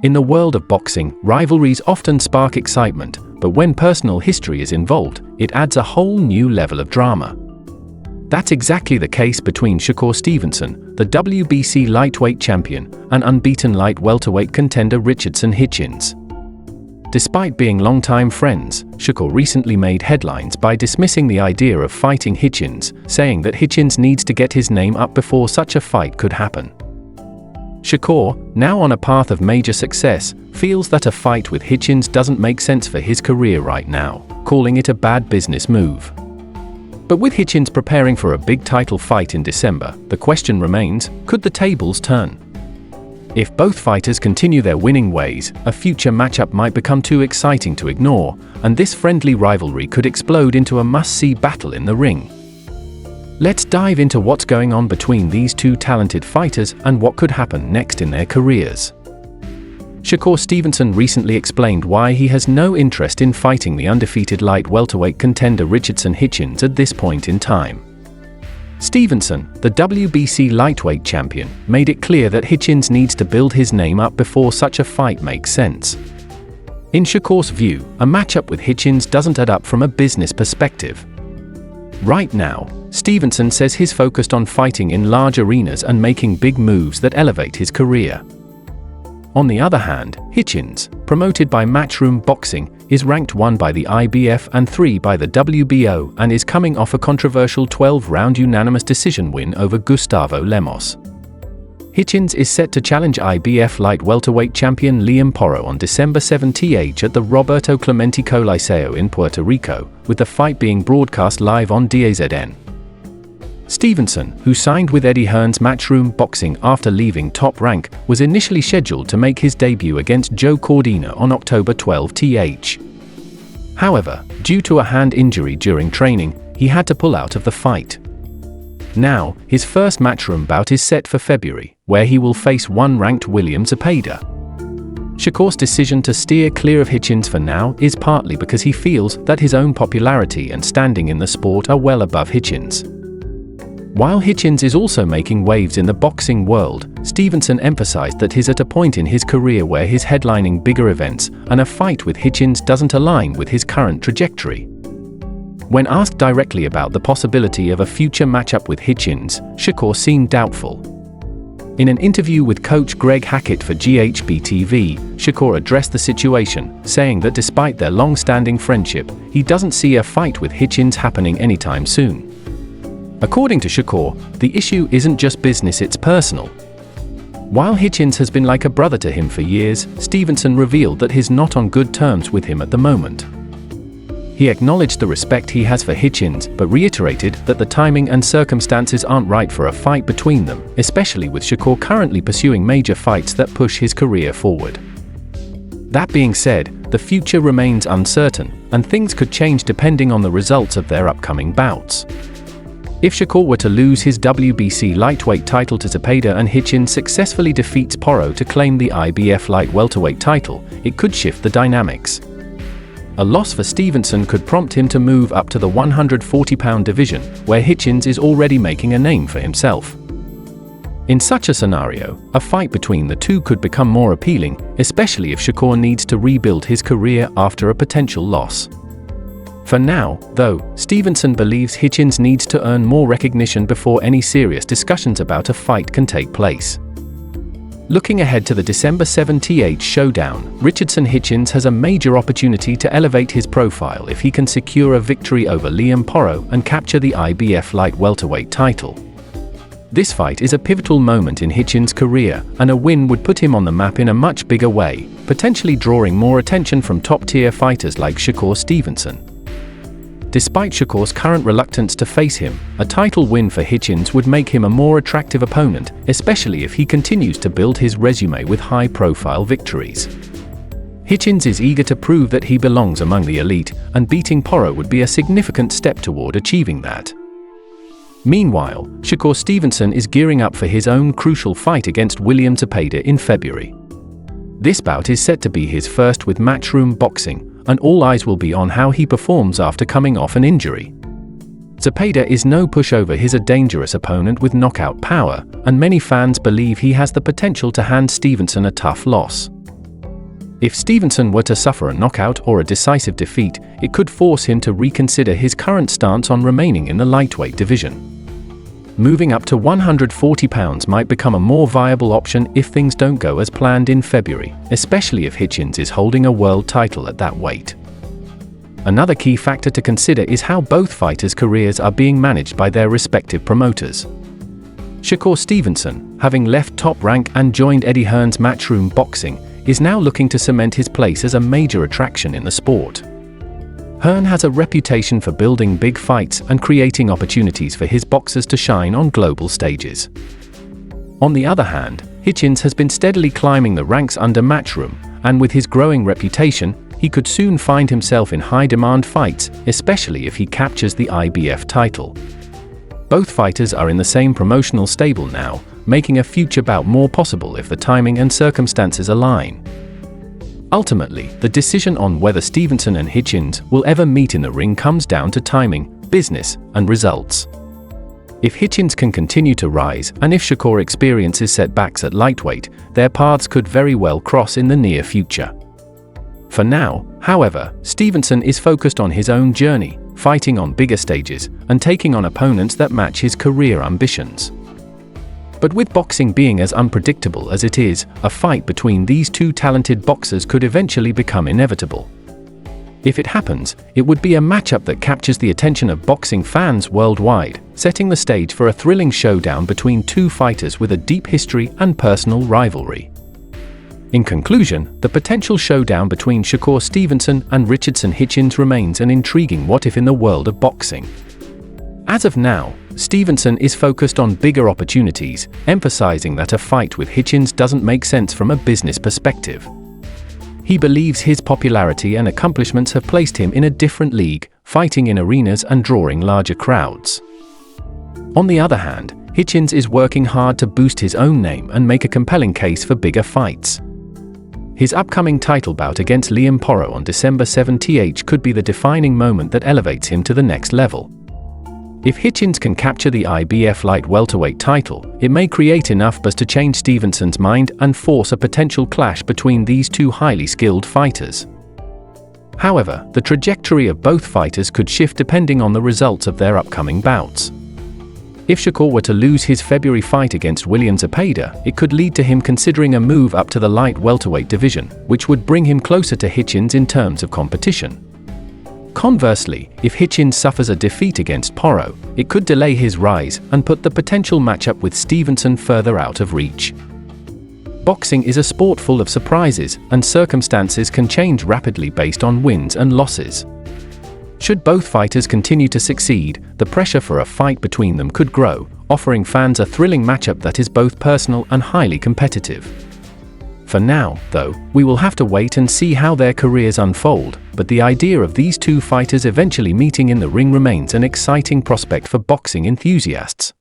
In the world of boxing, rivalries often spark excitement, but when personal history is involved, it adds a whole new level of drama. That's exactly the case between Shakur Stevenson, the WBC lightweight champion, and unbeaten light welterweight contender Richardson Hitchins. Despite being longtime friends, Shakur recently made headlines by dismissing the idea of fighting Hitchins, saying that Hitchins needs to get his name up before such a fight could happen. Shakur, now on a path of major success, feels that a fight with Hitchins doesn't make sense for his career right now, calling it a bad business move. But with Hitchins preparing for a big title fight in December, the question remains, could the tables turn? If both fighters continue their winning ways, a future matchup might become too exciting to ignore, and this friendly rivalry could explode into a must-see battle in the ring. Let's dive into what's going on between these two talented fighters and what could happen next in their careers. Shakur Stevenson recently explained why he has no interest in fighting the undefeated light welterweight contender Richardson Hitchins at this point in time. Stevenson, the WBC lightweight champion, made it clear that Hitchins needs to build his name up before such a fight makes sense. In Shakur's view, a matchup with Hitchins doesn't add up from a business perspective. Right now, Stevenson says he's focused on fighting in large arenas and making big moves that elevate his career. On the other hand, Hitchins, promoted by Matchroom Boxing, is ranked 1 by the IBF and 3 by the WBO and is coming off a controversial 12-round unanimous decision win over Gustavo Lemos. Hitchins is set to challenge IBF light welterweight champion Liam Porro on December 7th at the Roberto Clemente Coliseo in Puerto Rico, with the fight being broadcast live on DAZN. Stevenson, who signed with Eddie Hearn's Matchroom Boxing after leaving Top Rank, was initially scheduled to make his debut against Joe Cordina on October 12th. However, due to a hand injury during training, he had to pull out of the fight. Now, his first Matchroom bout is set for February, where he will face one-ranked William Zepeda. Shakur's decision to steer clear of Hitchins for now is partly because he feels that his own popularity and standing in the sport are well above Hitchins. While Hitchins is also making waves in the boxing world, Stevenson emphasized that he's at a point in his career where he's headlining bigger events, and a fight with Hitchins doesn't align with his current trajectory. When asked directly about the possibility of a future matchup with Hitchins, Shakur seemed doubtful. In an interview with coach Greg Hackett for GHB-TV, Shakur addressed the situation, saying that despite their long-standing friendship, he doesn't see a fight with Hitchins happening anytime soon. According to Shakur, the issue isn't just business, it's personal. While Hitchins has been like a brother to him for years, Stevenson revealed that he's not on good terms with him at the moment. He acknowledged the respect he has for Hitchins, but reiterated that the timing and circumstances aren't right for a fight between them, especially with Shakur currently pursuing major fights that push his career forward. That being said, the future remains uncertain, and things could change depending on the results of their upcoming bouts. If Shakur were to lose his WBC lightweight title to Zepeda and Hitchins successfully defeats Porro to claim the IBF light welterweight title, it could shift the dynamics. A loss for Stevenson could prompt him to move up to the 140-pound division, where Hitchins is already making a name for himself. In such a scenario, a fight between the two could become more appealing, especially if Shakur needs to rebuild his career after a potential loss. For now, though, Stevenson believes Hitchins needs to earn more recognition before any serious discussions about a fight can take place. Looking ahead to the December 7th showdown, Richardson Hitchins has a major opportunity to elevate his profile if he can secure a victory over Liam Porro and capture the IBF light welterweight title. This fight is a pivotal moment in Hitchins' career, and a win would put him on the map in a much bigger way, potentially drawing more attention from top-tier fighters like Shakur Stevenson. Despite Shakur's current reluctance to face him, a title win for Hitchins would make him a more attractive opponent, especially if he continues to build his resume with high-profile victories. Hitchins is eager to prove that he belongs among the elite, and beating Porro would be a significant step toward achieving that. Meanwhile, Shakur Stevenson is gearing up for his own crucial fight against William Zepeda in February. This bout is set to be his first with Matchroom Boxing, and all eyes will be on how he performs after coming off an injury. Zepeda is no pushover, he's a dangerous opponent with knockout power, and many fans believe he has the potential to hand Stevenson a tough loss. If Stevenson were to suffer a knockout or a decisive defeat, it could force him to reconsider his current stance on remaining in the lightweight division. Moving up to 140 pounds might become a more viable option if things don't go as planned in February, especially if Hitchins is holding a world title at that weight. Another key factor to consider is how both fighters' careers are being managed by their respective promoters. Shakur Stevenson, having left Top Rank and joined Eddie Hearn's Matchroom Boxing, is now looking to cement his place as a major attraction in the sport. Hearn has a reputation for building big fights and creating opportunities for his boxers to shine on global stages. On the other hand, Hitchins has been steadily climbing the ranks under Matchroom, and with his growing reputation, he could soon find himself in high-demand fights, especially if he captures the IBF title. Both fighters are in the same promotional stable now, making a future bout more possible if the timing and circumstances align. Ultimately, the decision on whether Stevenson and Hitchins will ever meet in the ring comes down to timing, business, and results. If Hitchins can continue to rise, and if Shakur experiences setbacks at lightweight, their paths could very well cross in the near future. For now, however, Stevenson is focused on his own journey, fighting on bigger stages, and taking on opponents that match his career ambitions. But with boxing being as unpredictable as it is, a fight between these two talented boxers could eventually become inevitable. If it happens, it would be a matchup that captures the attention of boxing fans worldwide, setting the stage for a thrilling showdown between two fighters with a deep history and personal rivalry. In conclusion, the potential showdown between Shakur Stevenson and Richardson Hitchins remains an intriguing what-if in the world of boxing. As of now, Stevenson is focused on bigger opportunities, emphasizing that a fight with Hitchins doesn't make sense from a business perspective. He believes his popularity and accomplishments have placed him in a different league, fighting in arenas and drawing larger crowds. On the other hand, Hitchins is working hard to boost his own name and make a compelling case for bigger fights. His upcoming title bout against Liam Porro on December 7th could be the defining moment that elevates him to the next level. If Hitchins can capture the IBF light welterweight title, it may create enough buzz to change Stevenson's mind and force a potential clash between these two highly skilled fighters. However, the trajectory of both fighters could shift depending on the results of their upcoming bouts. If Shakur were to lose his February fight against William Zepeda, it could lead to him considering a move up to the light welterweight division, which would bring him closer to Hitchins in terms of competition. Conversely, if Hitchins suffers a defeat against Porro, it could delay his rise and put the potential matchup with Stevenson further out of reach. Boxing is a sport full of surprises, and circumstances can change rapidly based on wins and losses. Should both fighters continue to succeed, the pressure for a fight between them could grow, offering fans a thrilling matchup that is both personal and highly competitive. For now, though, we will have to wait and see how their careers unfold, but the idea of these two fighters eventually meeting in the ring remains an exciting prospect for boxing enthusiasts.